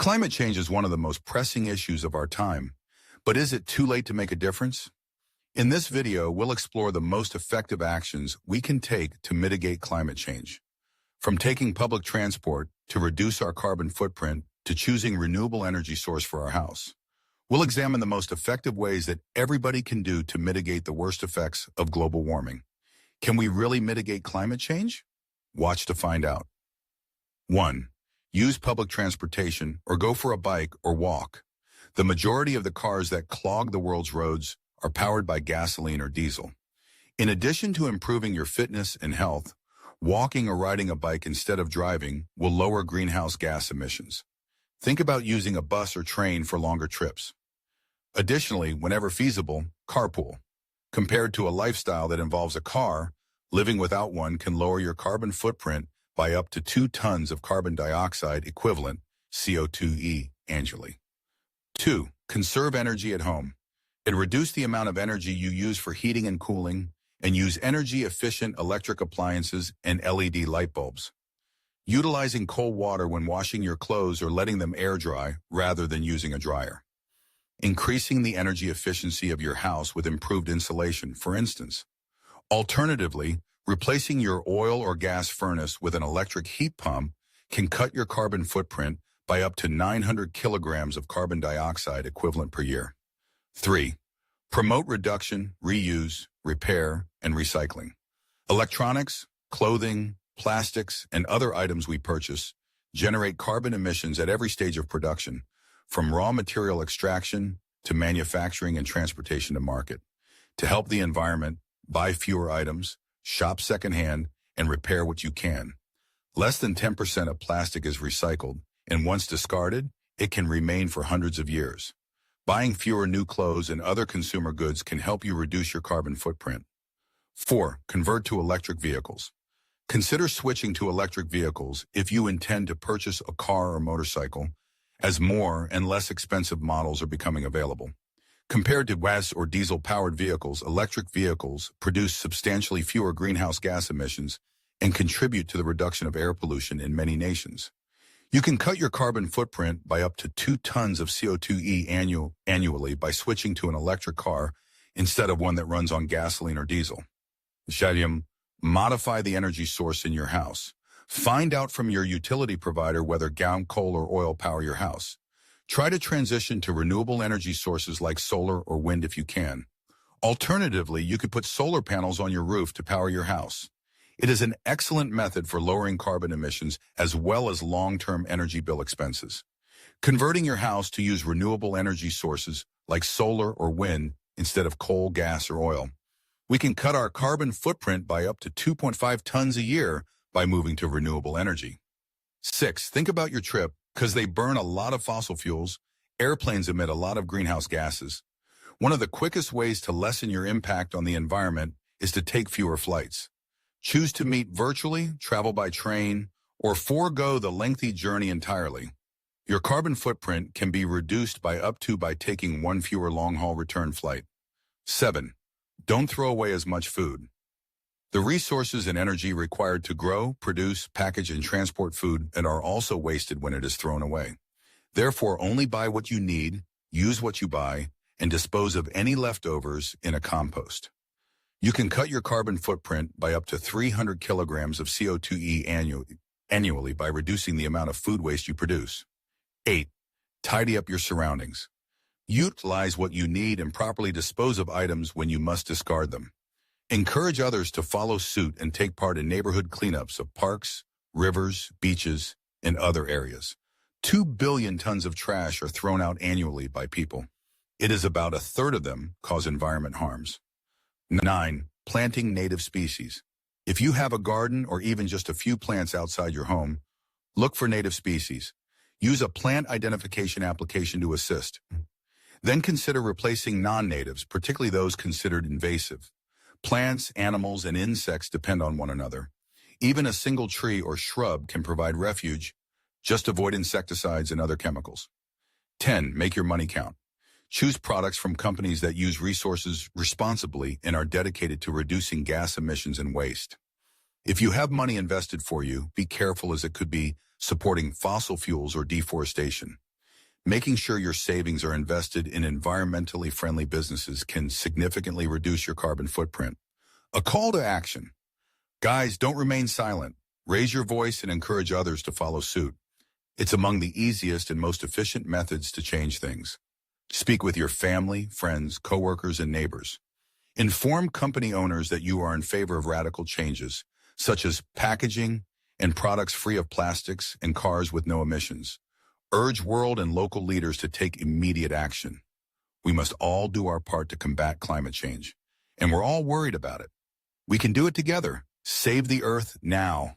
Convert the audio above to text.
Climate change is one of the most pressing issues of our time, but is it too late to make a difference? In this video, we'll explore the most effective actions we can take to mitigate climate change. From taking public transport to reduce our carbon footprint to choosing renewable energy source for our house. We'll examine the most effective ways that everybody can do to mitigate the worst effects of global warming. Can we really mitigate climate change? Watch to find out. 1. Use public transportation or go for a bike or walk. The majority of the cars that clog the world's roads are powered by gasoline or diesel. In addition to improving your fitness and health, walking or riding a bike instead of driving will lower greenhouse gas emissions. Think about using a bus or train for longer trips. Additionally, whenever feasible, carpool. Compared to a lifestyle that involves a car, living without one can lower your carbon footprint by up to 2 tons of carbon dioxide equivalent, CO2e, annually. 2. Conserve energy at home. Reduce the amount of energy you use for heating and cooling, and use energy-efficient electric appliances and LED light bulbs. Utilizing cold water when washing your clothes or letting them air dry rather than using a dryer. Increasing the energy efficiency of your house with improved insulation, for instance. Alternatively, replacing your oil or gas furnace with an electric heat pump can cut your carbon footprint by up to 900 kilograms of carbon dioxide equivalent per year. 3. Promote reduction, reuse, repair, and recycling. Electronics, clothing, plastics, and other items we purchase generate carbon emissions at every stage of production, from raw material extraction to manufacturing and transportation to market. To help the environment, buy fewer items, shop secondhand, and repair what you can. Less than 10% of plastic is recycled, and once discarded, it can remain for hundreds of years. Buying fewer new clothes and other consumer goods can help you reduce your carbon footprint. 4. Convert to electric vehicles. Consider switching to electric vehicles if you intend to purchase a car or motorcycle, as more and less expensive models are becoming available. Compared to gas or diesel-powered vehicles, electric vehicles produce substantially fewer greenhouse gas emissions and contribute to the reduction of air pollution in many nations. You can cut your carbon footprint by up to 2 tons of CO2e annually by switching to an electric car instead of one that runs on gasoline or diesel. Modify the energy source in your house. Find out from your utility provider whether gas, coal, or oil power your house. Try to transition to renewable energy sources like solar or wind if you can. Alternatively, you could put solar panels on your roof to power your house. It is an excellent method for lowering carbon emissions as well as long-term energy bill expenses. Converting your house to use renewable energy sources like solar or wind instead of coal, gas, or oil. We can cut our carbon footprint by up to 2.5 tons a year by moving to renewable energy. 6. Think about your trip, because they burn a lot of fossil fuels. Airplanes emit a lot of greenhouse gases. One of the quickest ways to lessen your impact on the environment is to take fewer flights. Choose to meet virtually, travel by train, or forego the lengthy journey entirely. Your carbon footprint can be reduced by taking 1 fewer long-haul return flight. 7. Don't throw away as much food. The resources and energy required to grow, produce, package, and transport food are also wasted when it is thrown away. Therefore, only buy what you need, use what you buy, and dispose of any leftovers in a compost. You can cut your carbon footprint by up to 300 kilograms of CO2e annually by reducing the amount of food waste you produce. 8. Tidy up your surroundings. Utilize what you need and properly dispose of items when you must discard them. Encourage others to follow suit and take part in neighborhood cleanups of parks, rivers, beaches, and other areas. 2 billion tons of trash are thrown out annually by people. It is about 1/3 of them cause environment harms. 9. Planting native species. If you have a garden or even just a few plants outside your home, look for native species. Use a plant identification application to assist. Then consider replacing non-natives, particularly those considered invasive. Plants, animals, and insects depend on one another. Even a single tree or shrub can provide refuge. Just avoid insecticides and other chemicals. 10. Make your money count. Choose products from companies that use resources responsibly and are dedicated to reducing gas emissions and waste. If you have money invested for you, be careful as it could be supporting fossil fuels or deforestation. Making sure your savings are invested in environmentally friendly businesses can significantly reduce your carbon footprint. A call to action. Guys, don't remain silent. Raise your voice and encourage others to follow suit. It's among the easiest and most efficient methods to change things. Speak with your family, friends, coworkers, and neighbors. Inform company owners that you are in favor of radical changes, such as packaging and products free of plastics and cars with no emissions. Urge world and local leaders to take immediate action. We must all do our part to combat climate change, and we're all worried about it. We can do it together. Save the Earth now.